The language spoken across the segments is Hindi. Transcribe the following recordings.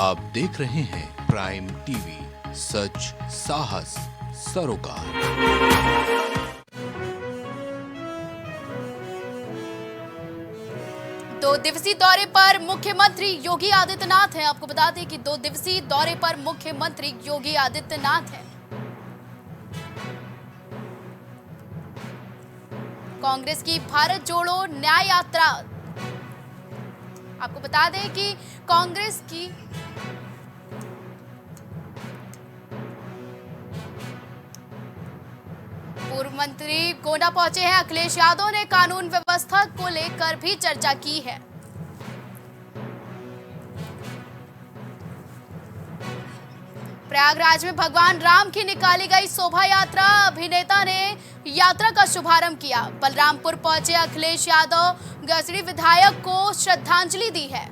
आप देख रहे हैं प्राइम टीवी, सच साहस सरोकार। 2 दिवसीय दौरे पर मुख्यमंत्री योगी आदित्यनाथ हैं। आपको बता दें कि 2 दिवसीय दौरे पर मुख्यमंत्री योगी आदित्यनाथ हैं। कांग्रेस की भारत जोड़ो न्याय यात्रा। आपको बता दें कि कांग्रेस की पूर्व मंत्री गोंडा पहुंचे हैं। अखिलेश यादव ने कानून व्यवस्था को लेकर भी चर्चा की है। प्रयागराज में भगवान राम की निकाली गई शोभा यात्रा। अभिनेता ने यात्रा का शुभारंभ किया। बलरामपुर पहुंचे अखिलेश यादव, गजरी विधायक को श्रद्धांजलि दी है।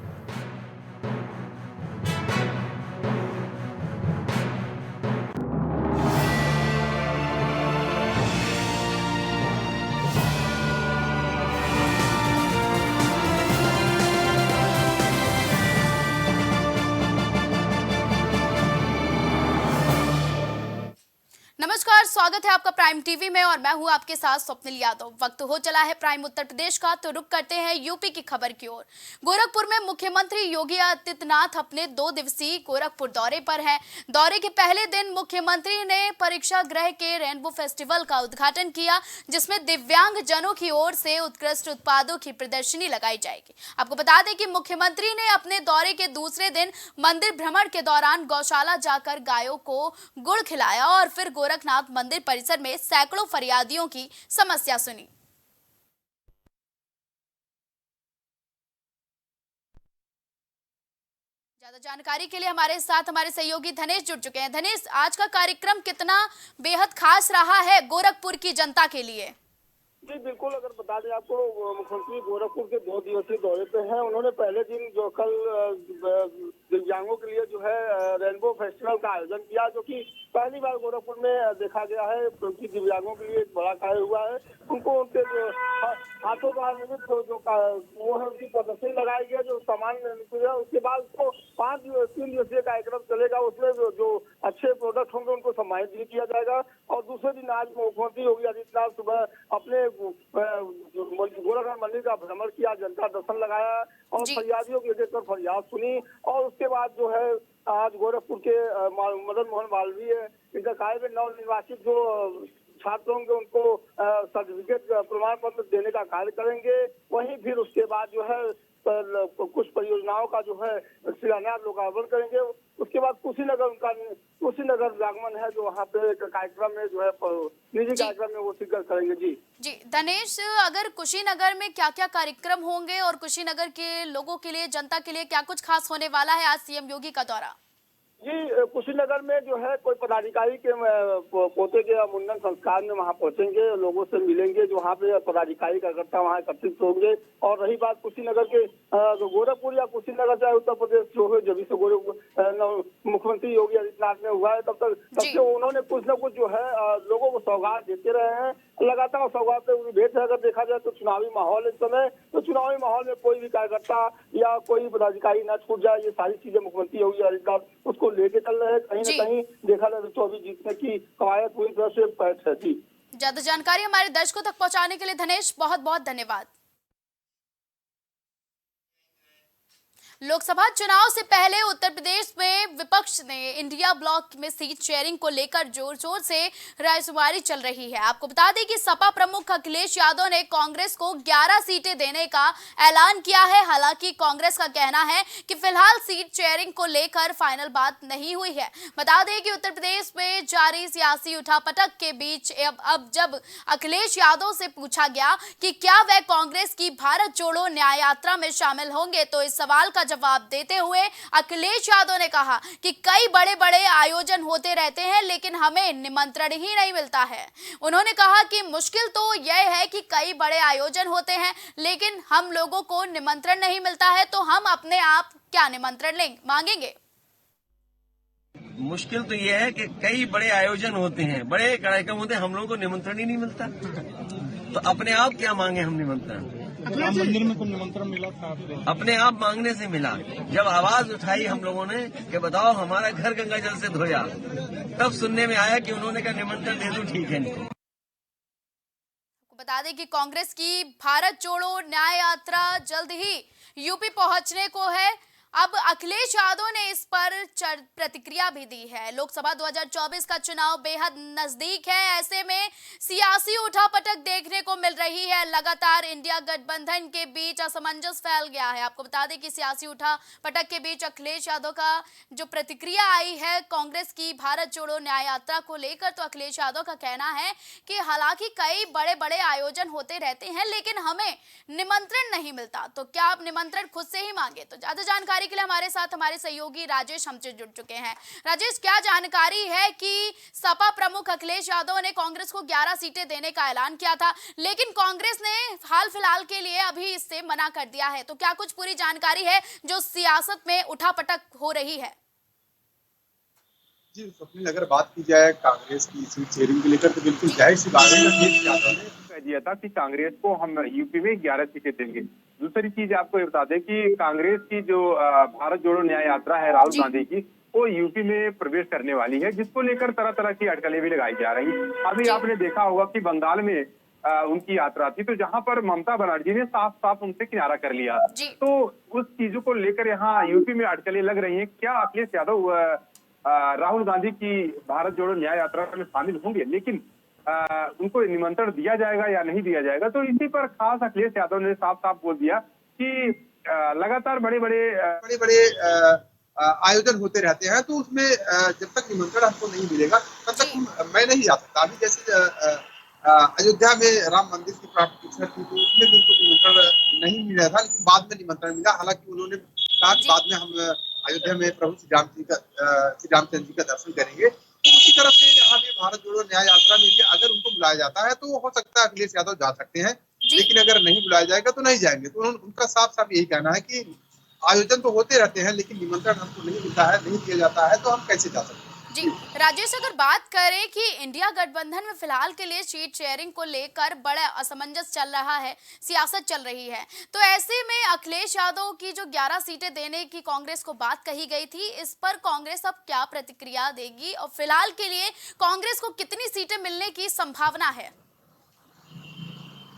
नमस्कार, स्वागत है आपका प्राइम टीवी में और मैं हूं आपके साथ स्वप्निल यादव। वक्त हो चला है प्राइम उत्तर प्रदेश का, तो रुक करते हैं यूपी की खबर की ओर। गोरखपुर में मुख्यमंत्री योगी आदित्यनाथ अपने 2 दिवसीय गोरखपुर दौरे पर हैं। दौरे के पहले दिन मुख्यमंत्री ने परीक्षा गृह के रेनबो फेस्टिवल का उद्घाटन किया, जिसमें दिव्यांग जनों की ओर से उत्कृष्ट उत्पादों की प्रदर्शनी लगाई जाएगी। आपको बता दें कि मुख्यमंत्री ने अपने दौरे के दूसरे दिन मंदिर भ्रमण के दौरान गौशाला जाकर गायों को गुड़ खिलाया और फिर गोरखनाथ मंदिर परिसर में सैकड़ों फरियादियों की समस्या सुनी। ज्यादा जानकारी के लिए हमारे साथ हमारे सहयोगी धनेश जुड़ चुके हैं। धनेश, आज का कार्यक्रम कितना बेहद खास रहा है गोरखपुर की जनता के लिए? जी बिल्कुल, अगर बता दें आपको, मुख्यमंत्री गोरखपुर के 2 दिवसीय दौरे पे हैं। उन्होंने पहले दिन जो कल दिव्यांगों के लिए जो है रेनबो फेस्टिवल का आयोजन किया, जो कि पहली बार गोरखपुर में देखा गया है, क्योंकि दिव्यांगों के लिए एक बड़ा कार्य हुआ है। उनको उनके जो हाथों का निर्मित जो वो है उनकी प्रदर्शनी लगाई गई, जो सामान है। उसके बाद उसको 3 दिवसीय कार्यक्रम चलेगा। उसमें जो अच्छे प्रोडक्ट होंगे उनको सम्मानित भी किया जाएगा। और दूसरे दिन आज मुख्यमंत्री योगी आदित्यनाथ सुबह अपने गोरखनाथ मंदिर का भ्रमण किया, जनता दर्शन लगाया और फरियादियों की देखकर फरियाद सुनी। और उसके बाद जो है आज गोरखपुर के मदन मोहन मालवीय इंटर कॉलेज में नवनिर्वाचित जो छात्र होंगे उनको सर्टिफिकेट प्रमाण पत्र देने का कार्य करेंगे। वहीं फिर उसके बाद जो है कुछ परियोजनाओं का जो है शिलान्यास लोकार्पण करेंगे। उसके बाद कुशीनगर आगमन है, जो वहाँ पे एक कार्यक्रम में जो है निजी कार्यक्रम में वो शिरकत करेंगे। जी धनेश, अगर कुशीनगर में क्या क्या कार्यक्रम होंगे और कुशीनगर के लोगों के लिए, जनता के लिए क्या कुछ खास होने वाला है आज सीएम योगी का दौरा? जी, कुशीनगर में जो है कोई पदाधिकारी के पोते के मुंडन संस्कार में वहाँ पहुंचेंगे, लोगों से मिलेंगे, जो वहाँ पे पदाधिकारी कार्यकर्ता वहाँ एकत्रित होंगे। और रही बात कुशीनगर के, गोरखपुर या कुशीनगर चाहे उत्तर प्रदेश जो है, जब से मुख्यमंत्री योगी आदित्यनाथ ने हुआ है तब से उन्होंने कुछ न कुछ जो है लोगों को सौगात देते रहे हैं। लगातार सौगात से भेंट अगर देखा जाए तो चुनावी माहौल इस समय, तो चुनावी माहौल में कोई भी कार्यकर्ता या कोई पदाधिकारी न छूट जाए, ये सारी चीजें मुख्यमंत्री योगी आदित्यनाथ उसको लेके चल रहे हैं। कहीं न कहीं देखा जाए तो अभी जीतने की कवायद पूरी तरह से पैठ है। जी, ज्यादा जानकारी हमारे दर्शकों तक पहुंचाने के लिए धनेश बहुत बहुत धन्यवाद। लोकसभा चुनाव से पहले उत्तर प्रदेश में विपक्ष ने इंडिया ब्लॉक में सीट शेयरिंग को लेकर जोर शोर से रायशुमारी चल रही है। आपको बता दें कि सपा प्रमुख अखिलेश यादव ने कांग्रेस को 11 सीटें देने का ऐलान किया है। हालांकि कांग्रेस का कहना है कि फिलहाल सीट शेयरिंग को लेकर फाइनल बात नहीं हुई है। बता दें कि उत्तर प्रदेश में जारी सियासी उठापटक के बीच अब जब अखिलेश यादव से पूछा गया कि क्या वह कांग्रेस की भारत जोड़ो न्याय यात्रा में शामिल होंगे, तो इस सवाल का जवाब देते हुए अखिलेश यादव ने कहा कि कई बड़े बड़े आयोजन होते रहते हैं, लेकिन हमें निमंत्रण ही नहीं मिलता है। उन्होंने कहा कि मुश्किल तो यह है कि कई बड़े आयोजन होते हैं, लेकिन हम लोगों को निमंत्रण नहीं मिलता है, तो हम अपने आप क्या निमंत्रण मांगेंगे। मुश्किल तो यह है कि कई बड़े आयोजन होते हैं, बड़े कार्यक्रम होते हैं, हम लोगों को निमंत्रण ही नहीं मिलता, तो अपने आप क्या मांगे हम निमंत्रण। राम मंदिर में तो निमंत्रण मिला था आपको? अपने आप मांगने से मिला। जब आवाज उठाई हम लोगों ने कि बताओ हमारा घर गंगा जल से धोया, तब सुनने में आया कि उन्होंने कहा निमंत्रण दे दो, ठीक है इनको। बता दें कि कांग्रेस की भारत जोड़ो न्याय यात्रा जल्द ही यूपी पहुंचने को है। अब अखिलेश यादव ने इस पर प्रतिक्रिया भी दी है। लोकसभा 2024 का चुनाव बेहद नजदीक है, ऐसे में सियासी उठापटक देखने को मिल रही है। लगातार इंडिया गठबंधन के बीच असमंजस फैल गया है। आपको बता दें कि सियासी उठापटक के बीच अखिलेश यादव का जो प्रतिक्रिया आई है कांग्रेस की भारत जोड़ो न्याय यात्रा को लेकर, तो अखिलेश यादव का कहना है कि हालांकि कई बड़े बड़े आयोजन होते रहते हैं लेकिन हमें निमंत्रण नहीं मिलता, तो क्या आप निमंत्रण खुद से ही मांगे। तो ज्यादा जानकारी के लिए हमारे साथ हमारे सहयोगी राजेश हमसे जुड़ चुके हैं। राजेश, क्या जानकारी है कि सपा प्रमुख अखिलेश यादव ने कांग्रेस को 11 सीटें देने का ऐलान किया था, लेकिन कांग्रेस ने हाल फिलहाल के लिए अभी इससे मना कर दिया है, तो क्या कुछ पूरी जानकारी है जो सियासत में उठापटक हो रही है? जी स्वप्निल, अगर बात की जाए कांग्रेस की सीट शेयरिंग को लेकर तो बिल्कुल जाहिर सी बात है। अखिलेश यादव ने कह दिया था कि कांग्रेस को हम यूपी में 11 सीटें देंगे। दूसरी चीज आपको ये बता दें कि कांग्रेस की जो भारत जोड़ो न्याय यात्रा है राहुल गांधी की, वो यूपी में प्रवेश करने वाली है, जिसको लेकर तरह तरह की अटकलें भी लगाई जा रही। अभी आपने देखा होगा कि बंगाल में उनकी यात्रा थी, तो जहां पर ममता बनर्जी ने साफ साफ उनसे किनारा कर लिया, तो उस चीजों को लेकर यहाँ यूपी में अटकलें लग रही है। क्या अखिलेश यादव राहुल गांधी की भारत जोड़ो न्याय यात्रा में शामिल होंगे, लेकिन उनको निमंत्रण दिया जाएगा या नहीं दिया जाएगा, तो इसी पर खास अखिलेश यादव ने साफ साफ बोल दिया कि लगातार बड़े बड़े आयोजन होते रहते हैं, तो उसमें जब तक निमंत्रण हमको नहीं मिलेगा तब तक मैं नहीं जा सकता। अभी जैसे अयोध्या में राम मंदिर की प्राप्त थी, तो उसमें भी उनको निमंत्रण नहीं मिला था, लेकिन बाद में निमंत्रण मिला। हालांकि उन्होंने कहा कि बाद में हम अयोध्या में प्रभु श्री रामचंद्र जी का दर्शन करेंगे। तो उसी तरफ से यहाँ भी भारत जोड़ो न्याय यात्रा में भी अगर उनको बुलाया जाता है तो हो सकता है अखिलेश यादव जा सकते हैं, लेकिन अगर नहीं बुलाया जाएगा तो नहीं जाएंगे। तो उनका साफ साफ यही कहना है कि आयोजन तो होते रहते हैं लेकिन निमंत्रण हमको नहीं मिलता है, नहीं दिया जाता है, तो हम कैसे जा सकते हैं। जी राजेश, अगर बात करें कि इंडिया गठबंधन में फिलहाल के लिए सीट शेयरिंग को लेकर बड़ा असमंजस चल रहा है, सियासत चल रही है, तो ऐसे में अखिलेश यादव की जो 11 सीटें देने की कांग्रेस को बात कही गई थी, इस पर कांग्रेस अब क्या प्रतिक्रिया देगी और फिलहाल के लिए कांग्रेस को कितनी सीटें मिलने की संभावना है?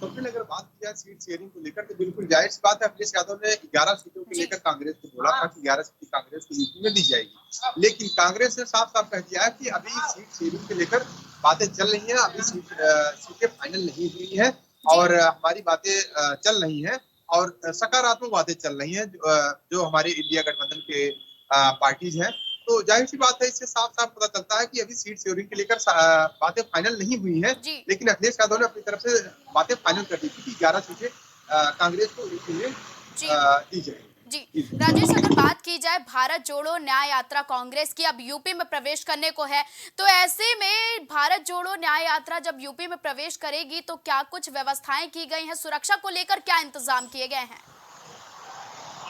तो फिर अगर बात की जाए सीट शेयरिंग को लेकर तो बिल्कुल जाहिर सी बात है, अखिलेश यादव ने 11 सीटों को लेकर कांग्रेस को बोला था कि 11 सीटें कांग्रेस को यूपी में दी जाएगी, लेकिन कांग्रेस ने साफ साफ कह दिया है कि अभी सीट शेयरिंग को लेकर बातें चल रही हैं, अभी सीटें फाइनल नहीं हुई हैं और हमारी बातें चल रही हैं और सकारात्मक बातें चल रही हैं जो हमारे इंडिया गठबंधन के पार्टीज हैं। तो जाहिर सी बात है, इससे साफ साफ पता चलता है कि अभी सीट शेयरिंग के लेकर बातें फाइनल नहीं हुई हैं, लेकिन अखिलेश यादव ने अपनी तरफ से बातें फाइनल कर दी थी कि 11 सीटें कांग्रेस को यूपी में दी जाएगी। जी राजेश, अगर बात की जाए भारत जोड़ो न्याय यात्रा कांग्रेस की अब यूपी में प्रवेश करने को है, तो ऐसे में भारत जोड़ो न्याय यात्रा जब यूपी में प्रवेश करेगी तो क्या कुछ व्यवस्थाएं की गई हैं, सुरक्षा को लेकर क्या इंतजाम किए गए हैं?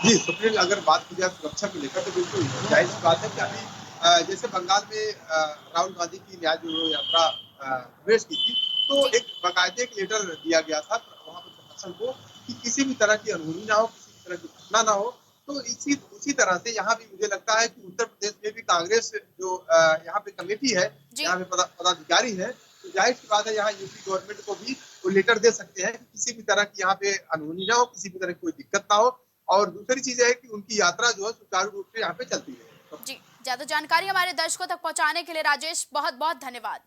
जी स्वप्निल, अगर बात की जाए सुरक्षा को लेकर तो बिल्कुल जाहिर सी बात है कि अभी जैसे बंगाल में राहुल गांधी की न्याय जोड़ो यात्रा प्रवेश की थी, तो एक बाकायदे एक लेटर दिया गया था वहाँ पर प्रशासन को कि किसी भी तरह की अनहोनी ना हो, किसी भी तरह की घटना ना हो। तो उसी तरह से यहाँ भी मुझे लगता है कि उत्तर प्रदेश में भी कांग्रेस जो यहाँ पे कमेटी है, यहाँ पे पदाधिकारी है, तो जाहिर सी बात है यहाँ यूपी गवर्नमेंट को भी वो लेटर दे सकते हैं कि किसी भी तरह की यहाँ पे अनहोनी ना हो, किसी भी तरह की कोई दिक्कत ना हो। और दूसरी चीज है कि उनकी यात्रा जो है सुचारू रूप से यहाँ पे चलती है। जी, ज्यादा जानकारी हमारे दर्शकों तक पहुंचाने के लिए राजेश बहुत बहुत धन्यवाद।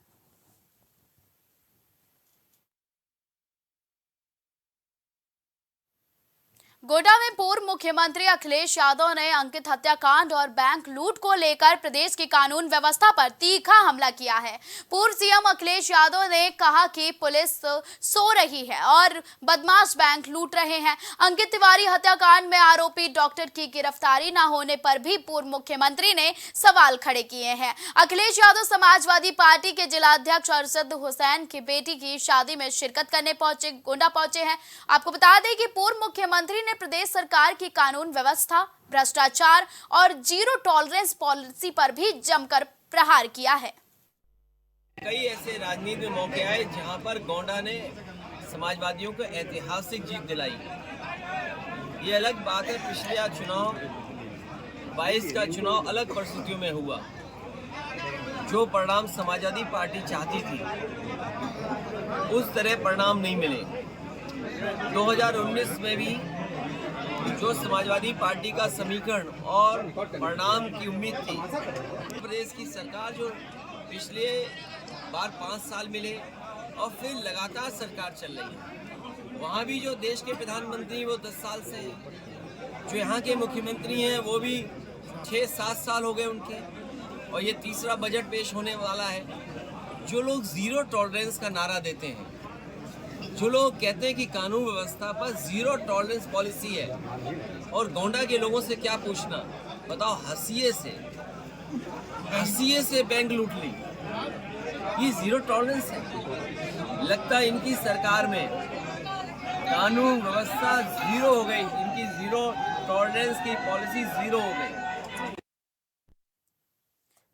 गोड्डा में पूर्व मुख्यमंत्री अखिलेश यादव ने अंकित हत्याकांड और बैंक लूट को लेकर प्रदेश की कानून व्यवस्था पर तीखा हमला किया है। पूर्व सीएम अखिलेश यादव ने कहा कि पुलिस सो रही है और बदमाश बैंक लूट रहे हैं। अंकित तिवारी हत्याकांड में आरोपी डॉक्टर की गिरफ्तारी न होने पर भी पूर्व मुख्यमंत्री ने सवाल खड़े किए हैं। अखिलेश यादव समाजवादी पार्टी के जिलाध्यक्ष अरशद हुसैन की बेटी की शादी में शिरकत करने गोंडा पहुंचे हैं। आपको बता दें कि पूर्व मुख्यमंत्री ने प्रदेश सरकार की कानून व्यवस्था, भ्रष्टाचार और जीरो टॉलरेंस पॉलिसी पर भी जमकर प्रहार किया है। कई ऐसे राजनीति में मौके आए जहां पर गोंडा ने समाजवादियों को ऐतिहासिक जीत दिलाई। ये अलग बात है, पिछले चुनाव 22 का चुनाव अलग परिस्थितियों में हुआ। जो परिणाम समाजवादी पार्टी चाहती थी उस तरह परिणाम नहीं मिले। 2019 में भी जो समाजवादी पार्टी का समीकरण और परिणाम की उम्मीद थी, प्रदेश की सरकार जो पिछले बार 5 साल मिले और फिर लगातार सरकार चल रही है, वहाँ भी जो देश के प्रधानमंत्री वो 10 साल से हैं, जो यहाँ के मुख्यमंत्री हैं वो भी 6-7 साल हो गए उनके, और ये तीसरा बजट पेश होने वाला है। जो लोग जीरो टॉलरेंस का नारा देते हैं, जो लोग कहते हैं कि कानून व्यवस्था पर जीरो टॉलरेंस पॉलिसी है, और गोंडा के लोगों से क्या पूछना, बताओ, हंसिए से बैंक लूट ली, ये जीरो टॉलरेंस है। लगता है इनकी सरकार में कानून व्यवस्था जीरो हो गई, इनकी जीरो टॉलरेंस की पॉलिसी जीरो हो गई।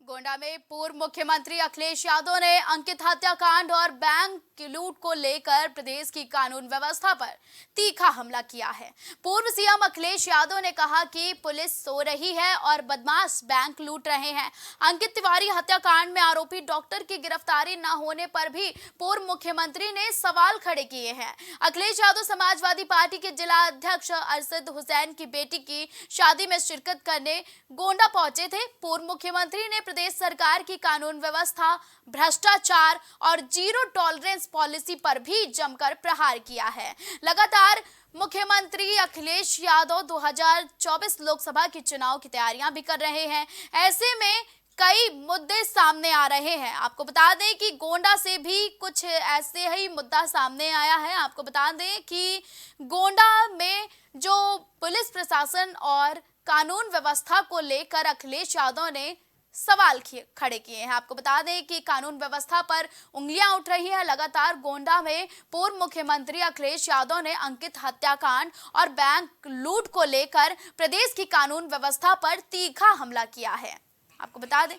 गोंडा में पूर्व मुख्यमंत्री अखिलेश यादव ने अंकित हत्याकांड और बैंक की लूट को लेकर प्रदेश की कानून व्यवस्था पर तीखा हमला किया है। पूर्व सीएम अखिलेश यादव ने कहा कि पुलिस सो रही है और बदमाश बैंक लूट रहे हैं। अंकित तिवारी हत्याकांड में आरोपी डॉक्टर की गिरफ्तारी न होने पर भी पूर्व मुख्यमंत्री ने सवाल खड़े किए हैं। अखिलेश यादव समाजवादी पार्टी के जिला अध्यक्ष अरशद हुसैन की बेटी की शादी में शिरकत करने गोंडा पहुंचे थे। पूर्व मुख्यमंत्री ने प्रदेश सरकार की कानून व्यवस्था, भ्रष्टाचार और जीरो टॉलरेंस पॉलिसी पर भी जमकर प्रहार किया है। लगातार मुख्यमंत्री अखिलेश यादव 2024 लोकसभा के चुनाव की तैयारियां भी कर रहे हैं। ऐसे में कई मुद्दे सामने आ रहे हैं। आपको बता दें कि गोंडा से भी कुछ ऐसे ही मुद्दा सामने आया है। आपको बता दें कि गोंडा में जो पुलिस प्रशासन और कानून व्यवस्था को लेकर अखिलेश यादव ने सवाल खड़े किए हैं। आपको बता दें कि कानून व्यवस्था पर उंगलियां उठ रही हैं। लगातार गोंडा में पूर्व मुख्यमंत्री अखिलेश यादव ने अंकित हत्याकांड और बैंक लूट को लेकर प्रदेश की कानून व्यवस्था पर तीखा हमला किया है। आपको बता दें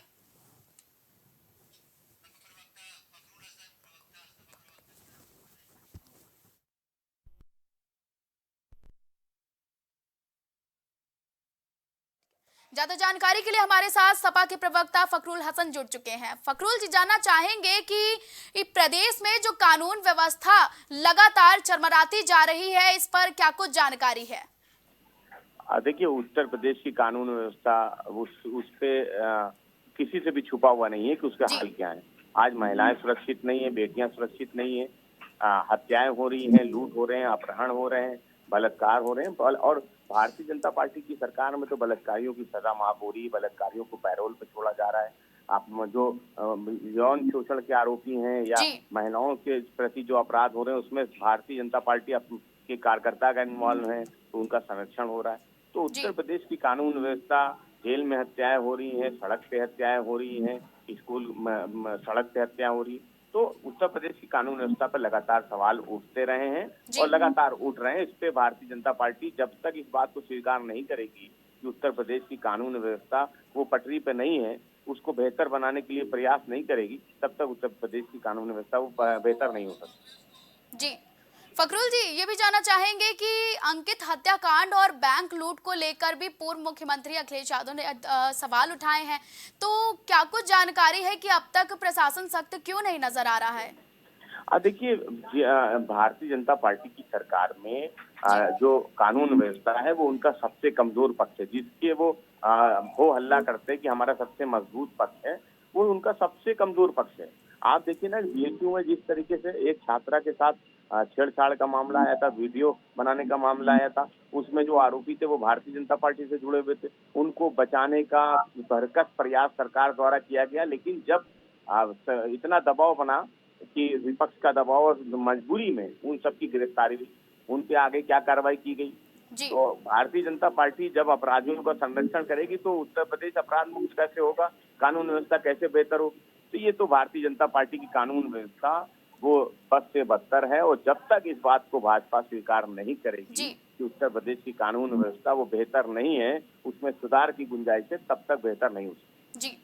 ज्यादा जानकारी के लिए हमारे साथ सपा के प्रवक्ता फखरुल हसन जुड़ चुके हैं। फखरुल जी, जानना चाहेंगे कि प्रदेश में जो कानून व्यवस्था लगातार चरमराती जा रही है, इस पर क्या कुछ जानकारी है? देखिए, उत्तर प्रदेश की कानून व्यवस्था उस पे किसी से भी छुपा हुआ नहीं है कि उसके हाल क्या है। आज महिलाएं सुरक्षित नहीं है, बेटियां सुरक्षित नहीं है, हत्याएं हो रही हैं, लूट हो रहे हैं, अपहरण हो रहे हैं, बलात्कार हो रहे हैं। और भारतीय जनता पार्टी की सरकार में तो बलात्कारियों की सजा माफ हो रही है, बलात्कारियों को पैरोल पर छोड़ा जा रहा है। आप जो यौन शोषण के आरोपी हैं या महिलाओं के प्रति जो अपराध हो रहे हैं, उसमें भारतीय जनता पार्टी के कार्यकर्ता का इन्वॉल्व है, तो उनका संरक्षण हो रहा है। तो उत्तर प्रदेश की कानून व्यवस्था, जेल में हत्याएं हो रही हैं, सड़क पे हत्याएं हो रही हैं, स्कूल सड़क पे हत्याएं हो रही, तो उत्तर प्रदेश की कानून व्यवस्था पर लगातार सवाल उठते रहे हैं और लगातार उठ रहे हैं। इस पे भारतीय जनता पार्टी जब तक इस बात को स्वीकार नहीं करेगी कि उत्तर प्रदेश की कानून व्यवस्था वो पटरी पे नहीं है, उसको बेहतर बनाने के लिए प्रयास नहीं करेगी, तब तक उत्तर प्रदेश की कानून व्यवस्था वो बेहतर नहीं हो सकती। जी फखरुल जी, ये भी जानना चाहेंगे कि अंकित हत्याकांड और बैंक लूट को लेकर भी पूर्व मुख्यमंत्री अखिलेश यादव ने सवाल उठाए हैं, तो क्या कुछ जानकारी है कि अब तक प्रशासन सख्त क्यों नहीं नजर आ रहा है? देखिए, भारतीय जनता पार्टी की सरकार में जो कानून व्यवस्था है वो उनका सबसे कमजोर पक्ष है, जिसके वो हो हल्ला करते हैं कि हमारा सबसे मजबूत पक्ष है, वो उनका सबसे कमजोर पक्ष है। आप देखिए ना, बीएचयू में जिस तरीके से एक छात्रा के साथ छेड़छाड़ का मामला आया था, वीडियो बनाने का मामला आया था, उसमें जो आरोपी थे वो भारतीय जनता पार्टी से जुड़े हुए थे, उनको बचाने का भरकस प्रयास सरकार द्वारा किया गया। लेकिन जब इतना दबाव बना कि विपक्ष का दबाव और मजबूरी में उन सबकी गिरफ्तारी हुई, उनके आगे क्या कार्रवाई की गई। तो भारतीय जनता पार्टी जब अपराधियों का संरक्षण करेगी तो उत्तर प्रदेश अपराध मुक्त कैसे होगा, कानून व्यवस्था कैसे बेहतर होगी। तो ये तो भारतीय जनता पार्टी की कानून व्यवस्था वो बद से बदतर है, और जब तक इस बात को भाजपा स्वीकार नहीं करेगी कि उत्तर प्रदेश की कानून व्यवस्था वो बेहतर नहीं है, उसमें सुधार की गुंजाइश है, तब तक बेहतर नहीं हो सकती। जी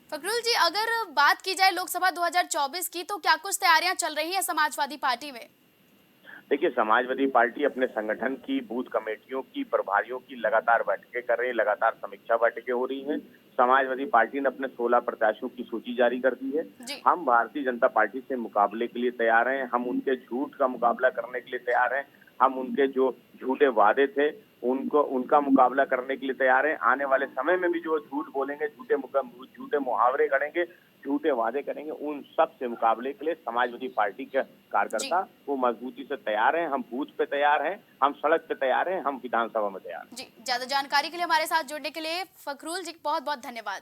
फखरुल जी, अगर बात की जाए लोकसभा 2024 की, तो क्या कुछ तैयारियां चल रही है समाजवादी पार्टी में? देखिए, समाजवादी पार्टी अपने संगठन की बूथ कमेटियों की प्रभारियों की लगातार बैठकें कर रही है, लगातार समीक्षा बैठकें हो रही हैं। समाजवादी पार्टी ने अपने 16 प्रत्याशियों की सूची जारी कर दी है। हम भारतीय जनता पार्टी से मुकाबले के लिए तैयार हैं। हम उनके झूठ का मुकाबला करने के लिए तैयार हैं। हम उनके जो झूठे वादे थे उनका मुकाबला करने के लिए तैयार हैं। आने वाले समय में भी जो झूठ बोलेंगे, झूठे मुहावरे करेंगे, झूठे वादे करेंगे, उन सब से मुकाबले के लिए समाजवादी पार्टी के कार्यकर्ता वो मजबूती से तैयार हैं। हम बूथ पे तैयार हैं, हम सड़क पे तैयार हैं, हम विधानसभा में तैयार हैं। जी, ज्यादा जानकारी के लिए हमारे साथ जुड़ने के लिए फखरुल जी बहुत बहुत धन्यवाद।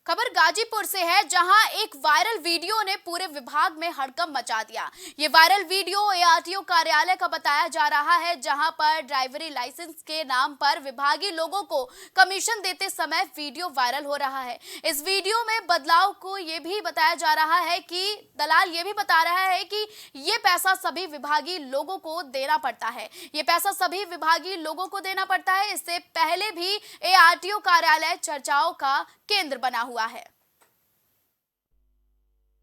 खबर गाजीपुर से है, जहां एक वायरल वीडियो ने पूरे विभाग में हड़कंप मचा दिया। ये वायरल वीडियो एआरटीओ कार्यालय का बताया जा रहा है, जहां पर ड्राइवरी लाइसेंस के नाम पर विभागीय लोगों को कमीशन देते समय वीडियो वायरल हो रहा है। इस वीडियो में बदलाव को ये भी बताया जा रहा है कि दलाल ये भी बता रहा है कि ये पैसा सभी विभागीय लोगों को देना पड़ता है। ये पैसा सभी विभागीय लोगों को देना पड़ता है। इससे पहले भी एआरटीओ कार्यालय चर्चाओं का केंद्र बना हुआ है।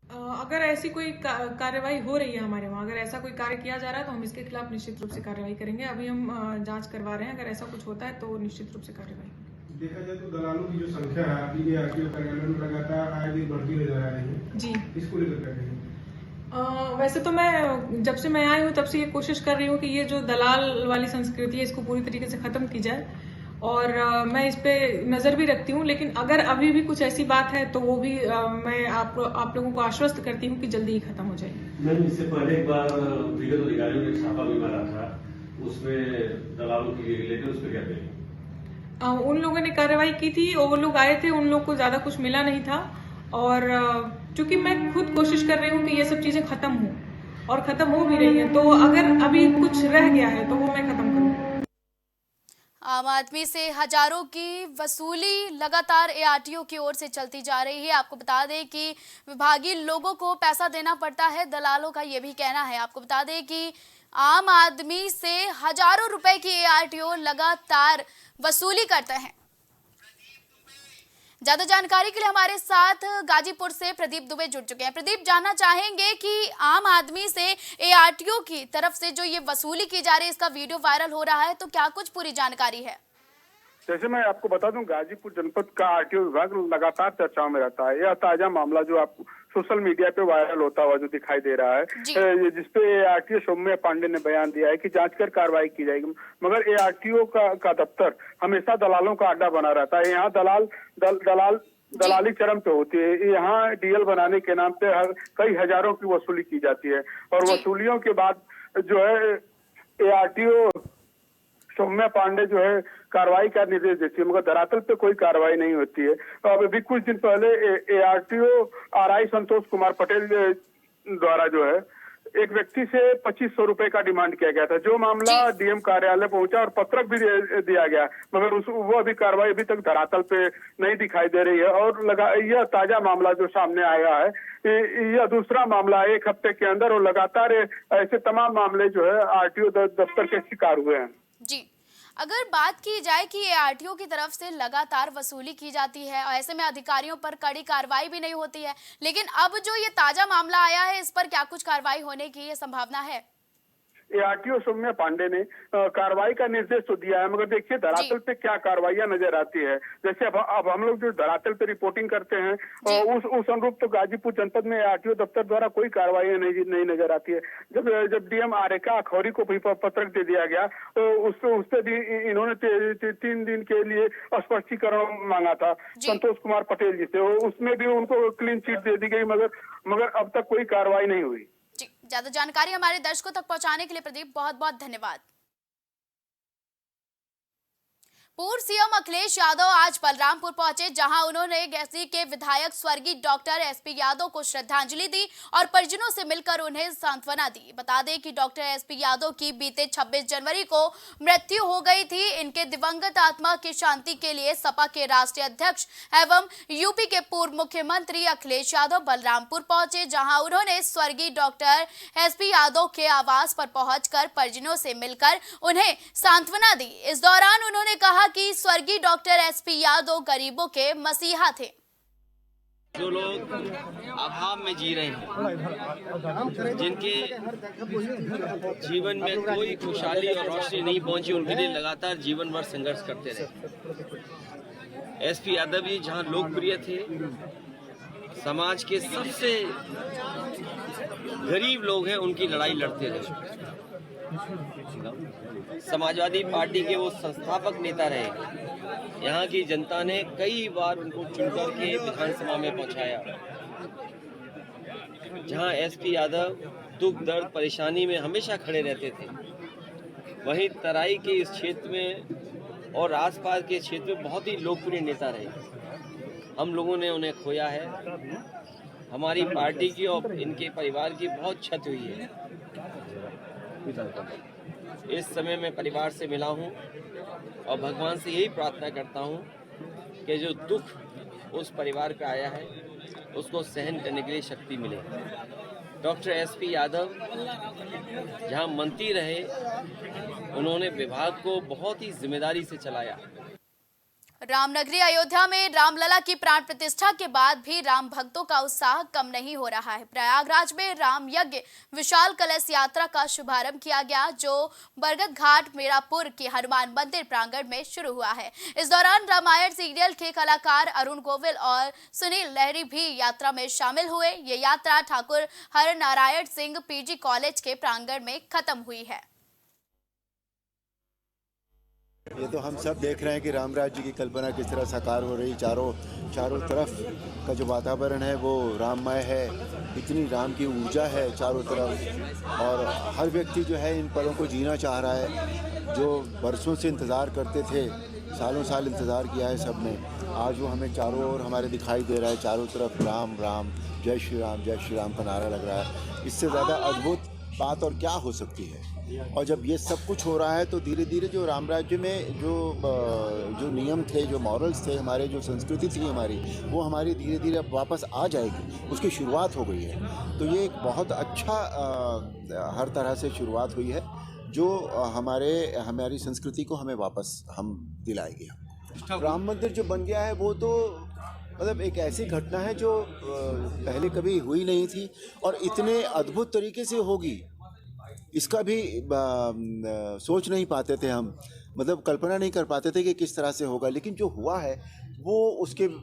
अगर ऐसी कोई कार्यवाही हो रही है हमारे वहाँ, अगर ऐसा कोई कार्य किया जा रहा है तो हम इसके खिलाफ निश्चित रूप से कार्रवाई करेंगे। अभी हम जांच करवा रहे हैं, अगर ऐसा कुछ होता है तो निश्चित रूप से कार्रवाई। देखा जाए तो दलालों की जो संख्या है अभी आरटीओ कार्यालय में लगातार आए दिन बढ़ती नजर आ रही है जी, इसको लेकर क्या कहेंगे? वैसे तो मैं जब से मैं आई हूँ तब से ये कोशिश कर रही हूँ कि ये जो दलाल वाली संस्कृति है इसको पूरी तरीके से खत्म की जाए, और मैं इस पे नजर भी रखती हूँ। लेकिन अगर अभी भी कुछ ऐसी बात है तो वो भी मैं आप लोगों को आश्वस्त करती हूँ कि जल्दी ही खत्म हो जाएगी। मैम, इससे पहले एक बार विगत अधिकारियों ने छापा भी मारा था, उसमें दलालों की रिलेटेड उस पर क्या करेंगे? उन लोगों ने कार्रवाई की थी और वो लोग आए थे, उन लोग को ज्यादा कुछ मिला नहीं था। और चूंकि मैं खुद कोशिश कर रही हूँ कि ये सब चीजें खत्म हो और खत्म हो भी रही है, तो अगर अभी कुछ रह गया है तो वो मैं खत्म करूँ। आम आदमी से हजारों की वसूली लगातार एआरटीओ की ओर से चलती जा रही है। आपको बता दें कि विभागीय लोगों को पैसा देना पड़ता है, दलालों का ये भी कहना है। आपको बता दें कि आम आदमी से हजारों रुपए की एआरटीओ लगातार वसूली करते हैं। ज्यादा जानकारी के लिए हमारे साथ गाजीपुर से प्रदीप दुबे जुड़ चुके हैं। प्रदीप, जानना चाहेंगे कि आम आदमी से एआरटीओ की तरफ से जो ये वसूली की जा रही है, इसका वीडियो वायरल हो रहा है, तो क्या कुछ पूरी जानकारी है? जैसे मैं आपको बता दूं, गाजीपुर जनपद का आरटीओ विभाग लगातार चर्चाओं में रहता है। यह ताजा मामला जो आपको सोशल मीडिया पे वायरल होता हुआ जो दिखाई दे रहा है, जिसपे आरटीओ सौम्या पांडे ने बयान दिया है कि जांच कर कार्रवाई की जाएगी। मगर एआरटीओ का दफ्तर हमेशा दलालों का अड्डा बना रहता है। यहाँ दलाली चरम पे होती है। यहाँ डीएल बनाने के नाम पे कई हजारों की वसूली की जाती है, और वसूलियों के बाद जो है एआरटीओ सौम्या पांडे जो है कार्रवाई का निर्देश देती है, मगर धरातल पे कोई कार्रवाई नहीं होती है। अब अभी कुछ दिन पहले एआरटीओ आरआई संतोष कुमार पटेल द्वारा जो है एक व्यक्ति से 2500 रुपए का डिमांड किया गया था, जो मामला डीएम कार्यालय पहुंचा और पत्रक भी दिया गया, मगर वो अभी कार्रवाई अभी तक धरातल पे नहीं दिखाई दे रही है। और यह ताजा मामला जो सामने आया है, यह दूसरा मामला एक हफ्ते के अंदर, और लगातार ऐसे तमाम मामले जो है आरटीओ दफ्तर के शिकार हुए हैं। जी, अगर बात की जाए कि एआरटीओ की तरफ से लगातार वसूली की जाती है और ऐसे में अधिकारियों पर कड़ी कार्रवाई भी नहीं होती है, लेकिन अब जो ये ताजा मामला आया है, इस पर क्या कुछ कार्रवाई होने की ये संभावना है? एआरटीओ सौम्या पांडे ने कार्रवाई का निर्देश तो दिया है, मगर देखिए धरातल पे क्या कार्रवाइयां नजर आती है। जैसे अब हम लोग जो धरातल पे रिपोर्टिंग करते हैं, उस अनुरूप तो गाजीपुर जनपद में एआरटीओ दफ्तर द्वारा कोई कार्रवाई नहीं नजर आती है। जब डीएम आरेका अखौरी को भी पत्रक दे दिया गया, तो उससे भी इन्होंने 3 दिन के लिए स्पष्टीकरण मांगा था संतोष कुमार पटेल जी से, उसमें भी उनको क्लीन चिट दे दी गई, मगर अब तक कोई कार्रवाई नहीं हुई। जी, ज्यादा जानकारी हमारे दर्शकों तक पहुंचाने के लिए प्रदीप बहुत बहुत धन्यवाद। पूर्व सीएम अखिलेश यादव आज बलरामपुर पहुंचे, जहां उन्होंने गैसी के विधायक स्वर्गीय डॉक्टर एसपी यादव को श्रद्धांजलि दी और परिजनों से मिलकर उन्हें सांत्वना दी। बता दें कि डॉक्टर एसपी यादव की बीते 26 जनवरी को मृत्यु हो गई थी। इनके दिवंगत आत्मा की शांति के लिए सपा के राष्ट्रीय अध्यक्ष एवं यूपी के पूर्व मुख्यमंत्री अखिलेश यादव बलरामपुर पहुंचे, जहां उन्होंने स्वर्गीय डॉक्टर एसपी यादव के आवास पर पहुंचकर परिजनों से मिलकर उन्हें सांत्वना दी। इस दौरान उन्होंने कहा कि स्वर्गीय डॉक्टर एसपी यादव गरीबों के मसीहा थे। जो लोग अभाव में जी रहे हैं, जिनके जीवन में कोई खुशहाली और रोशनी नहीं पहुंची, उनके लिए लगातार जीवन भर संघर्ष करते रहे। एसपी यादव जी जहां लोकप्रिय थे, समाज के सबसे गरीब लोग हैं उनकी लड़ाई लड़ते रहे। समाजवादी पार्टी के वो संस्थापक नेता रहे। यहाँ की जनता ने कई बार उनको चुनकर के विधानसभा में पहुंचाया। जहाँ एसपी यादव दुख दर्द परेशानी में हमेशा खड़े रहते थे, वहीं तराई के इस क्षेत्र में और आसपास के क्षेत्र में बहुत ही लोकप्रिय नेता रहे। हम लोगों ने उन्हें खोया है। हमारी पार्टी की और इनके परिवार की बहुत क्षति हुई है। इस समय मैं परिवार से मिला हूं और भगवान से यही प्रार्थना करता हूं कि जो दुख उस परिवार पे आया है उसको सहन करने के लिए शक्ति मिले। डॉक्टर एसपी यादव जहां मंत्री रहे, उन्होंने विभाग को बहुत ही जिम्मेदारी से चलाया। रामनगरी अयोध्या में रामलला की प्राण प्रतिष्ठा के बाद भी राम भक्तों का उत्साह कम नहीं हो रहा है। प्रयागराज में राम यज्ञ विशाल कलश यात्रा का शुभारंभ किया गया, जो बरगद घाट मीरापुर के हनुमान मंदिर प्रांगण में शुरू हुआ है। इस दौरान रामायण सीरियल के कलाकार अरुण गोविल और सुनील लहरी भी यात्रा में शामिल हुए। ये यात्रा ठाकुर हर नारायण सिंह पीजी कॉलेज के प्रांगण में खत्म हुई है। ये तो हम सब देख रहे हैं कि राम राज्य की कल्पना किस तरह साकार हो रही। चारों तरफ का जो वातावरण है वो राममय है। इतनी राम की ऊर्जा है चारों तरफ, और हर व्यक्ति जो है इन पलों को जीना चाह रहा है। जो बरसों से इंतज़ार करते थे, सालों साल इंतज़ार किया है सब ने, आज वो हमें चारों ओर हमारे दिखाई दे रहा है। चारों तरफ राम राम, जय श्री राम का नारा लग रहा है। इससे ज़्यादा अद्भुत बात और क्या हो सकती है। और जब ये सब कुछ हो रहा है तो धीरे धीरे जो राम राज्य में जो नियम थे, जो मॉरल्स थे, हमारे जो संस्कृति थी हमारी, वो हमारी धीरे धीरे अब वापस आ जाएगी। उसकी शुरुआत हो गई है। तो ये एक बहुत अच्छा हर तरह से शुरुआत हुई है, जो हमारी संस्कृति को हमें वापस हम दिलाएगी। राम मंदिर जो बन गया है वो तो मतलब एक ऐसी घटना है जो पहले कभी हुई नहीं थी और इतने अद्भुत तरीके से होगी इसका भी सोच नहीं पाते थे हम। मतलब कल्पना नहीं कर पाते थे कि किस तरह से होगा, लेकिन जो हुआ है वो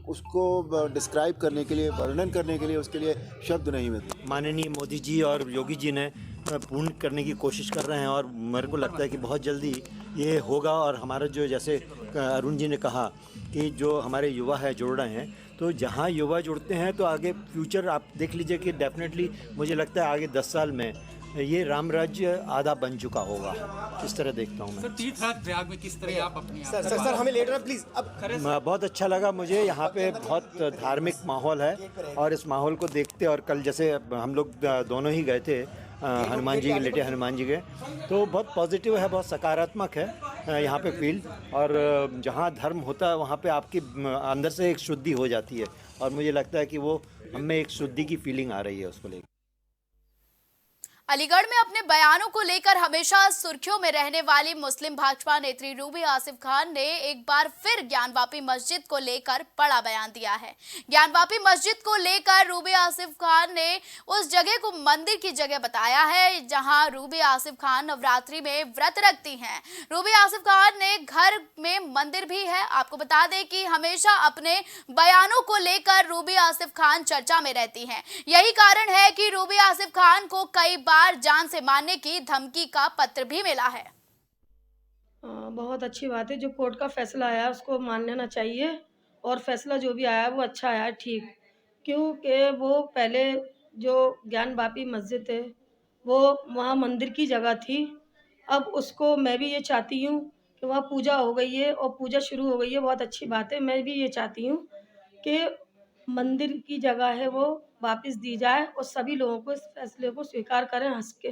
उसको डिस्क्राइब करने के लिए, वर्णन करने के लिए उसके लिए शब्द नहीं मिलते। माननीय मोदी जी और योगी जी ने पूर्ण करने की कोशिश कर रहे हैं और मेरे को लगता है कि बहुत जल्दी ये होगा। और हमारा जो, जैसे अरुण जी ने कहा कि जो हमारे युवा है जुड़ रहे हैं, तो जहाँ युवा जुड़ते हैं तो आगे फ्यूचर आप देख लीजिए कि डेफिनेटली मुझे लगता है आगे 10 साल में ये राम राज्य आधा बन चुका होगा। इस तरह देखता हूँ मैं। सर, तीर्थराज प्रयाग में किस तरह आप अपनी सर हमें लेट रहा प्लीज़। अब बहुत अच्छा लगा मुझे। यहाँ पे बहुत धार्मिक माहौल है और इस माहौल को देखते, और कल जैसे हम लोग दोनों ही गए थे हनुमान जी के, लेटे हनुमान जी के, तो बहुत पॉजिटिव है, बहुत सकारात्मक है यहाँ पे फील। और जहाँ धर्म होता है वहाँ पे आपकी अंदर से एक शुद्धि हो जाती है, और मुझे लगता है कि वो हमें एक शुद्धि की फीलिंग आ रही है उसको लेकर। अलीगढ़ में अपने बयानों को लेकर हमेशा सुर्खियों में रहने वाली मुस्लिम भाजपा नेत्री रूबी आसिफ खान ने एक बार फिर ज्ञानवापी मस्जिद को लेकर बड़ा बयान दिया है। ज्ञानवापी मस्जिद को लेकर रूबी आसिफ खान ने उस जगह को मंदिर की जगह बताया है जहां रूबी आसिफ खान नवरात्रि में व्रत रखती हैं। रूबी आसिफ खान ने घर में मंदिर भी है। आपको बता दें कि हमेशा अपने बयानों को लेकर रूबी आसिफ खान चर्चा में रहती हैं। यही कारण है कि रूबी आसिफ खान को कई बार जान से मारने की धमकी का पत्र भी मिला है। बहुत अच्छी बात है, जो कोर्ट का फैसला आया है उसको मान लेना चाहिए, और फैसला जो भी आया है वो अच्छा आया है, ठीक। क्योंकि वो पहले जो ज्ञानवापी मस्जिद है वो वहाँ मंदिर की जगह थी। अब उसको मैं भी ये चाहती हूँ कि वहाँ पूजा हो गई है और पूजा शुरू हो गई है, बहुत अच्छी बात है। मैं भी ये चाहती हूँ कि मंदिर की जगह है वो वापस दी जाए और सभी लोगों को इस फैसले को स्वीकार करें हंस के।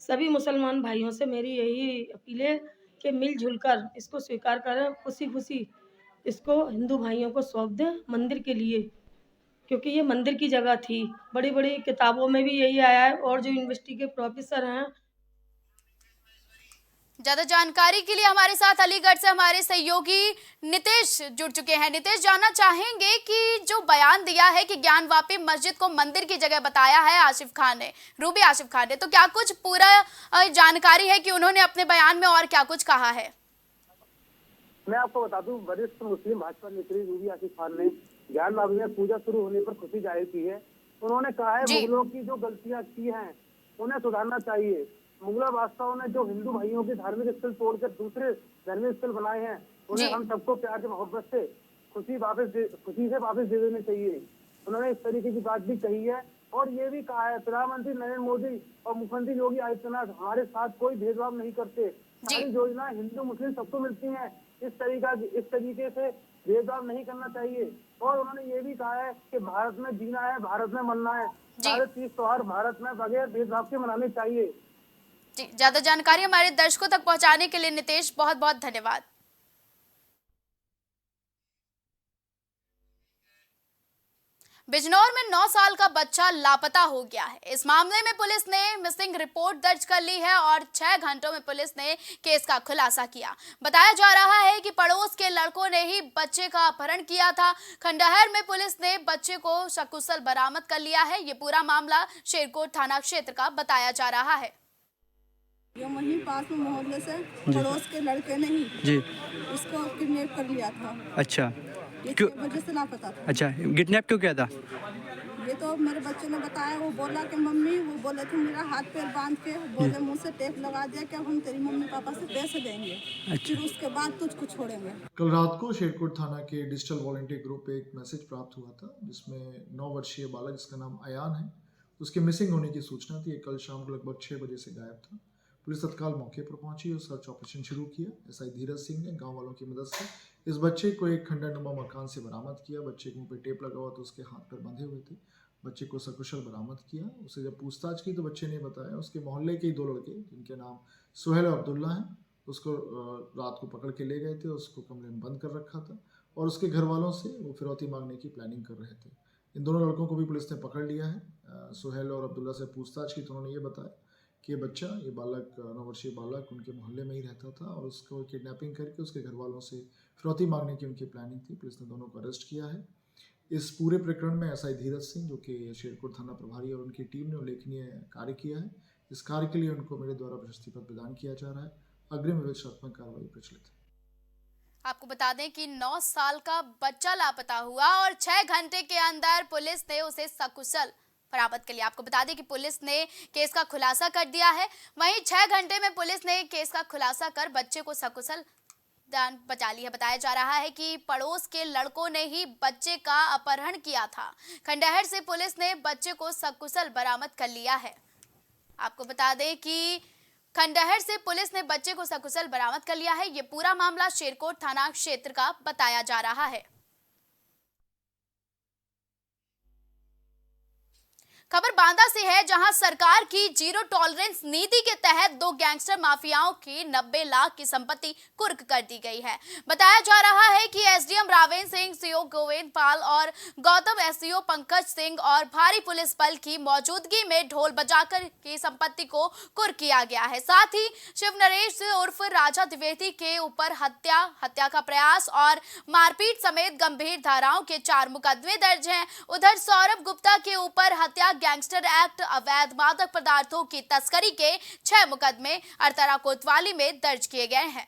सभी मुसलमान भाइयों से मेरी यही अपील है कि मिलजुल कर इसको स्वीकार करें, खुशी खुशी इसको हिंदू भाइयों को सौंप दें मंदिर के लिए, क्योंकि ये मंदिर की जगह थी। बड़ी बड़ी किताबों में भी यही आया है, और जो यूनिवर्सिटी के प्रोफेसर हैं ज्यादा जानकारी के लिए हमारे साथ अलीगढ़ से हमारे सहयोगी नितेश जुड़ चुके हैं। नितेश, जानना चाहेंगे कि जो बयान दिया है कि ज्ञानवापी मस्जिद को मंदिर की जगह बताया है आसिफ खान ने, रूबी आसिफ खान ने, तो क्या कुछ पूरा जानकारी है कि उन्होंने अपने बयान में और क्या कुछ कहा है? मैं आपको बता दूं, वरिष्ठ मुस्लिम भाजपा नेत्री रूबी आसिफ खान ने ज्ञानवापी में पूजा शुरू होने पर खुशी जाहिर की है। उन्होंने कहा है मुगलों की जो गलतियां की हैं उन्हें सुधारना चाहिए। मुगल बादशाहों ने जो हिंदू भाइयों के धार्मिक स्थल तोड़कर दूसरे धार्मिक स्थल बनाए हैं, उन्हें हम सबको प्यार के मोहब्बत से खुशी से वापस दे देने चाहिए। उन्होंने इस तरीके की बात भी कही है और ये भी कहा है प्रधानमंत्री नरेंद्र मोदी और मुख्यमंत्री योगी आदित्यनाथ हमारे साथ कोई भेदभाव नहीं करते, सारी योजना हिंदू मुस्लिम सबको मिलती है, इस तरीके से भेदभाव नहीं करना चाहिए। और उन्होंने ये भी कहा है कि भारत में जीना है, भारत में मरना है, सारे तीज त्योहार भारत में बगैर भेदभाव के मनाने चाहिए। जी, ज्यादा जानकारी हमारे दर्शकों तक पहुंचाने के लिए नितेश बहुत बहुत धन्यवाद। बिजनौर में 9 साल का बच्चा लापता हो गया है। इस मामले में पुलिस ने मिसिंग रिपोर्ट दर्ज कर ली है और 6 घंटों में पुलिस ने केस का खुलासा किया। बताया जा रहा है कि पड़ोस के लड़कों ने ही बच्चे का अपहरण किया था। खंडहर में पुलिस ने बच्चे को सकुशल बरामद कर लिया है। ये पूरा मामला शेरकोट थाना क्षेत्र का बताया जा रहा है। ये वहीं पास में मोहल्ले से पड़ोस के लड़के ने ही जी इसको किडनैप कर लिया था। अच्छा, क्यों वजह से लापता था? अच्छा, किडनैप क्यों किया था? ये तो मेरे बच्चे ने बताया। वो बोला कि मम्मी, वो बोले थे मेरा हाथ पैर बांध के, बोले मुंह से टेप लगा दिया कि हम तेरी मम्मी पापा से पैसे देंगे। अच्छा। फिर उसके बाद तुझको छोड़ेंगे। कल रात को शेरकोट थाना के डिजिटल वॉलंटियर ग्रुप पे एक मैसेज प्राप्त हुआ था जिसमें 9 वर्षीय बालक जिसका नाम अयान है उसके मिसिंग होने की सूचना थी। कल शाम को लगभग 6 बजे से गायब था। पुलिस तत्काल मौके पर पहुंची और सर्च ऑपरेशन शुरू किया। एसआई धीरज सिंह ने गांव वालों की मदद से इस बच्चे को एक खंडहरनुमा मकान से बरामद किया। बच्चे के मुंह पे टेप लगा हुआ तो उसके हाथ पैर बंधे हुए थे। बच्चे को सकुशल बरामद किया। उसे जब पूछताछ की तो बच्चे ने बताया उसके मोहल्ले के 2 लड़के जिनके नाम सुहेल और अब्दुल्ला हैं उसको रात को पकड़ के ले गए थे। उसको कमरे में बंद कर रखा था और उसके घर वालों से वो फिरौती मांगने की प्लानिंग कर रहे थे। इन दोनों लड़कों को भी पुलिस ने पकड़ लिया है। सुहेल और अब्दुल्ला से पूछताछ की तो उन्होंने ये बताया कि ये बालक 9 वर्षीय बालक उनके मोहल्ले में ही रहता था और उसको किडनैपिंग करके उसके घर वालों से फिरौती मांगने की उनकी प्लानिंग थी। पुलिस ने दोनों को अरेस्ट किया है। इस पूरे प्रकरण में एसआई धीरज सिंह जो कि शेरकोट थाना प्रभारी और उनकी टीम ने उल्लेखनीय कार्य किया है। इस कार्य के लिए उनको मेरे द्वारा प्रशस्ति पत्र प्रदान किया जा रहा है। अग्रिम विवेचनात्मक कार्रवाई प्रचलित है। आपको बता दें कि 9 साल का बच्चा लापता हुआ और 6 घंटे के अंदर पुलिस ने उसे सकुशल बरामद कर लिया। आपको बता दें कि पुलिस ने केस का खुलासा कर दिया है। वहीं 6 घंटे में पुलिस ने केस का खुलासा कर बच्चे को सकुशल जान बचा ली है। बताया जा रहा है कि पड़ोस के लड़कों ने ही बच्चे का अपहरण किया था। खंडहर से पुलिस ने बच्चे को सकुशल बरामद कर लिया है। आपको बता दें कि खंडहर से पुलिस ने बच्चे को सकुशल बरामद कर लिया है। ये पूरा मामला शेरकोट थाना क्षेत्र का बताया जा रहा है। खबर बांदा से है, जहां सरकार की जीरो टॉलरेंस नीति के तहत 2 गैंगस्टर माफियाओं की 90 लाख की संपत्ति कुर्क कर दी गई है। बताया जा रहा है कि एसडीएम रावेंद्र सिंह, सीओ गोविंद पाल और गौतम एसडीओ पंकज सिंह और भारी पुलिस बल की मौजूदगी में ढोल बजाकर की संपत्ति को कुर्क किया गया है। साथ ही शिव नरेश उर्फ राजा द्विवेदी के ऊपर हत्या का प्रयास और मारपीट समेत गंभीर धाराओं के 4 मुकदमे दर्ज हैं। उधर सौरभ गुप्ता के ऊपर हत्या, गैंगस्टर एक्ट, अवैध मादक पदार्थों की तस्करी के 6 मुकदमे अरतरा कोतवाली में दर्ज किए गए हैं।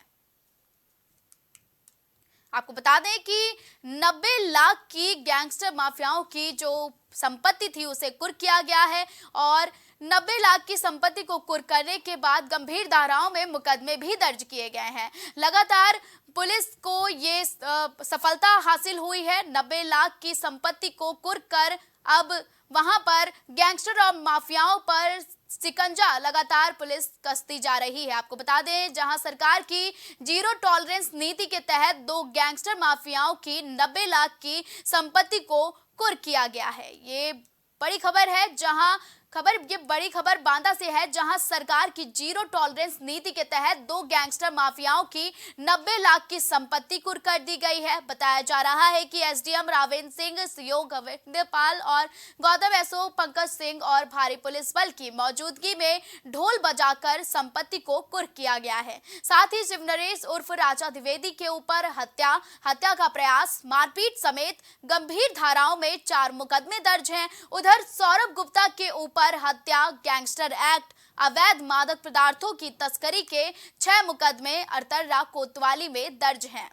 आपको बता दें कि 90 लाख की गैंगस्टर माफियाओं की जो संपत्ति थी उसे कुर्क किया गया है और 90 लाख की संपत्ति को कुर्क करने के बाद गंभीर धाराओं में मुकदमे भी दर्ज किए गए हैं। लगातार पुलिस को ये सफलता हासिल हुई है। 90 लाख की संपत्ति को कुर्क कर अब वहां पर गैंगस्टर और माफियाओं पर शिकंजा लगातार पुलिस कसती जा रही है। आपको बता दें, जहां सरकार की जीरो टॉलरेंस नीति के तहत 2 गैंगस्टर माफियाओं की 90 लाख की संपत्ति को कुर्क किया गया है। ये बड़ी खबर है, जहां ये बड़ी खबर बांदा से है, जहां सरकार की जीरो टॉलरेंस नीति के तहत 2 गैंगस्टर माफियाओं की 90 लाख की संपत्ति कुर्क कर दी गई है। बताया जा रहा है कि एसडीएम रावेंद्र सिंह, सीओ गोविंदपाल और गौतम एसओ पंकज सिंह और भारी पुलिस बल की मौजूदगी में ढोल बजाकर संपत्ति को कुर्क किया गया है। साथ ही शिव नरेश उर्फ राजा द्विवेदी के ऊपर हत्या का प्रयास, मारपीट समेत गंभीर धाराओं में 4 मुकदमे दर्ज हैं। उधर सौरभ गुप्ता के ऊपर हत्या, गैंगस्टर एक्ट, अवैध मादक पदार्थों की तस्करी के 6 मुकदमे अरतर्रा कोतवाली में दर्ज हैं।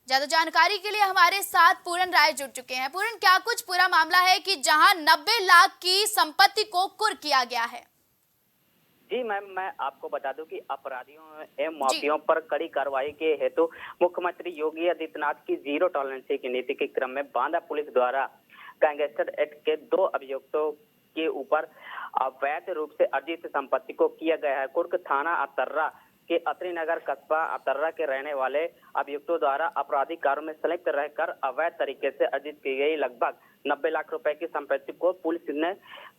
ज्यादा जानकारी के लिए हमारे साथ पूरन राय जुड़ चुके हैं। पूरन, क्या कुछ पूरा मामला है कि जहां 90 लाख की संपत्ति को कुर्क किया गया है? जी मैम, मैं आपको बता दूं कि अपराधियों एवं माफियाओं पर कड़ी कार्रवाई के हेतु मुख्यमंत्री योगी आदित्यनाथ की जीरो टॉलरेंस की नीति के क्रम में बांदा पुलिस द्वारा गैंगस्टर एक्ट के 2 अभियुक्तों के ऊपर अवैध रूप से अर्जित संपत्ति को किया गया है कुर्क। थाना अतर्रा के अत्री नगर कस्बा अतर्रा के रहने वाले अभियुक्तों द्वारा आपराधिक कार्यों में संलिप्त रहकर अवैध तरीके से अर्जित की गई लगभग 90 लाख रुपए की संपत्ति को पुलिस ने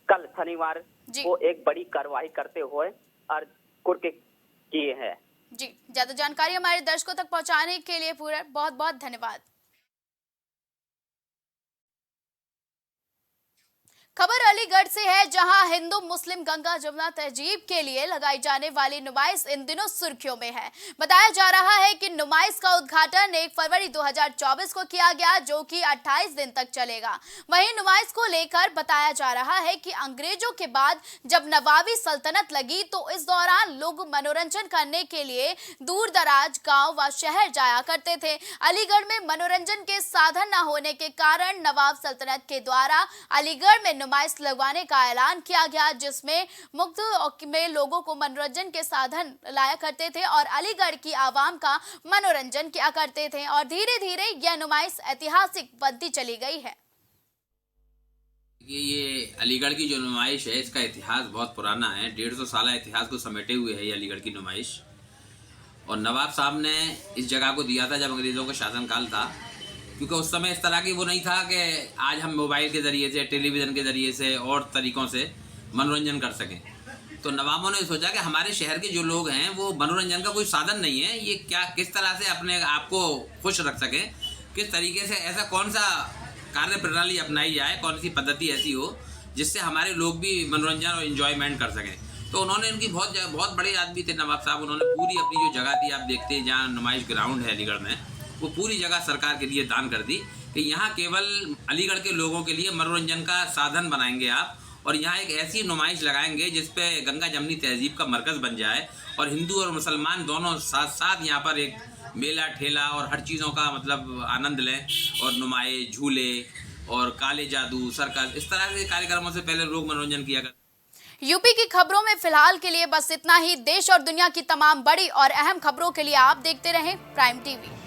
कल शनिवार को एक बड़ी कार्रवाई करते हुए कुर्क किए हैं। जी, ज्यादा जानकारी हमारे दर्शकों तक पहुंचाने के लिए पूरा बहुत बहुत धन्यवाद। खबर अलीगढ़ से है, जहां हिंदू मुस्लिम गंगा जमुना तहजीब के लिए लगाई जाने वाली नुमाइश इन दिनों सुर्खियों में है। बताया जा रहा है कि नुमाइश का उद्घाटन 1 फरवरी 2024 को किया गया, जो कि 28 दिन तक चलेगा। वहीं नुमाइश को लेकर बताया जा रहा है कि अंग्रेजों के बाद जब नवाबी सल्तनत लगी तो इस दौरान लोग मनोरंजन करने के लिए दूर दराज गाँव व शहर जाया करते थे। अलीगढ़ में मनोरंजन के साधन न होने के कारण नवाब सल्तनत के द्वारा अलीगढ़ में नुमाइश लगवाने का ऐलान किया गया, जिसमें मुफ्त में लोगों को मनोरंजन के साधन लाया करते थे और अलीगढ़ की आवाम का मनोरंजन किया करते थे और धीरे धीरे यह नुमाइश ऐतिहासिक बनती चली गई है। ये अलीगढ़ की जो नुमाइश है, इसका इतिहास बहुत पुराना है। 150 साल इतिहास को समेटे हुए है ये अलीगढ़ की नुमाइश। और नवाब साहब ने इस जगह को दिया था जब अंग्रेजों का शासनकाल था, क्योंकि उस समय इस तरह की वो नहीं था कि आज हम मोबाइल के ज़रिए से, टेलीविज़न के ज़रिए से और तरीक़ों से मनोरंजन कर सकें। तो नवाबों ने सोचा कि हमारे शहर के जो लोग हैं वो मनोरंजन का कोई साधन नहीं है, ये किस तरह से अपने आप को खुश रख सकें, किस तरीके से, ऐसा कौन सा कार्य प्रणाली अपनाई जाए, कौन सी पद्धति ऐसी हो जिससे हमारे लोग भी मनोरंजन और इन्जॉयमेंट कर सकें। तो उन्होंने इनकी बहुत बड़े आदमी थे नवाब साहब, उन्होंने पूरी अपनी जो जगह थी, आप देखते हैं जहाँ नुमाइश ग्राउंड है अलीगढ़ में, वो पूरी जगह सरकार के लिए दान कर दी कि यहाँ केवल अलीगढ़ के लोगों के लिए मनोरंजन का साधन बनाएंगे आप, और यहाँ एक ऐसी नुमाइश लगाएंगे जिसपे गंगा जमनी तहजीब का मरकज़ बन जाए और हिंदू और मुसलमान दोनों साथ साथ यहाँ पर एक मेला ठेला और हर चीज़ों का मतलब आनंद लें, और नुमाइश, झूले और काले जादू, सर्कस, इस तरह के कार्यक्रमों से पहले लोग मनोरंजन किया करते। यूपी की खबरों में फिलहाल के लिए बस इतना ही। देश और दुनिया की तमाम बड़ी और अहम खबरों के लिए आप देखते रहें प्राइम टीवी।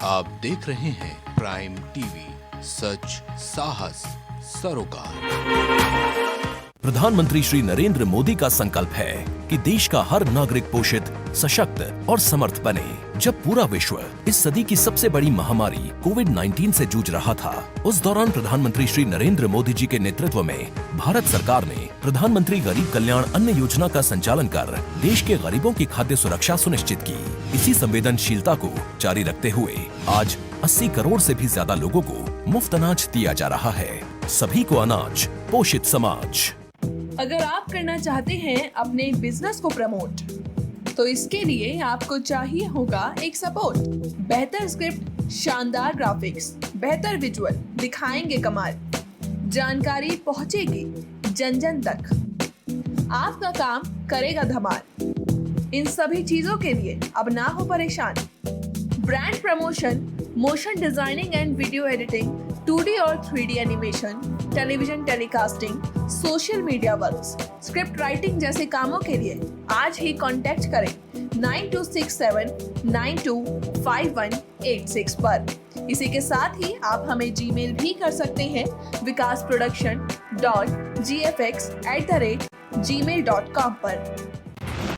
आप देख रहे हैं प्राइम टीवी, सच साहस सरोकार। प्रधानमंत्री श्री नरेंद्र मोदी का संकल्प है कि देश का हर नागरिक पोषित, सशक्त और समर्थ बने। जब पूरा विश्व इस सदी की सबसे बड़ी महामारी कोविड-19 से जूझ रहा था, उस दौरान प्रधानमंत्री श्री नरेंद्र मोदी जी के नेतृत्व में भारत सरकार ने प्रधानमंत्री गरीब कल्याण अन्न योजना का संचालन कर देश के गरीबों की खाद्य सुरक्षा सुनिश्चित की। इसी संवेदनशीलता को जारी रखते हुए आज 80 करोड़ से भी ज्यादा लोगों को मुफ्त अनाज दिया जा रहा है। सभी को अनाज, पोषित समाज। अगर आप करना चाहते हैं अपने बिजनेस को प्रमोट, तो इसके लिए आपको चाहिए होगा एक सपोर्ट। बेहतर स्क्रिप्ट, शानदार ग्राफिक्स, बेहतर विजुअल, दिखाएंगे कमाल, जानकारी पहुंचेगी जन जन तक, आपका काम करेगा धमाल। इन सभी चीजों के लिए अब ना हो परेशान। Brand promotion, motion designing and video editing, 2D और 3D animation, television telecasting, social media works, script writing जैसे कामों के लिए आज ही कांटेक्ट करें 9267925186 पर। इसी के साथ ही आप हमें जीमेल भी कर सकते हैं vikasproduction.gfx@gmail.com पर।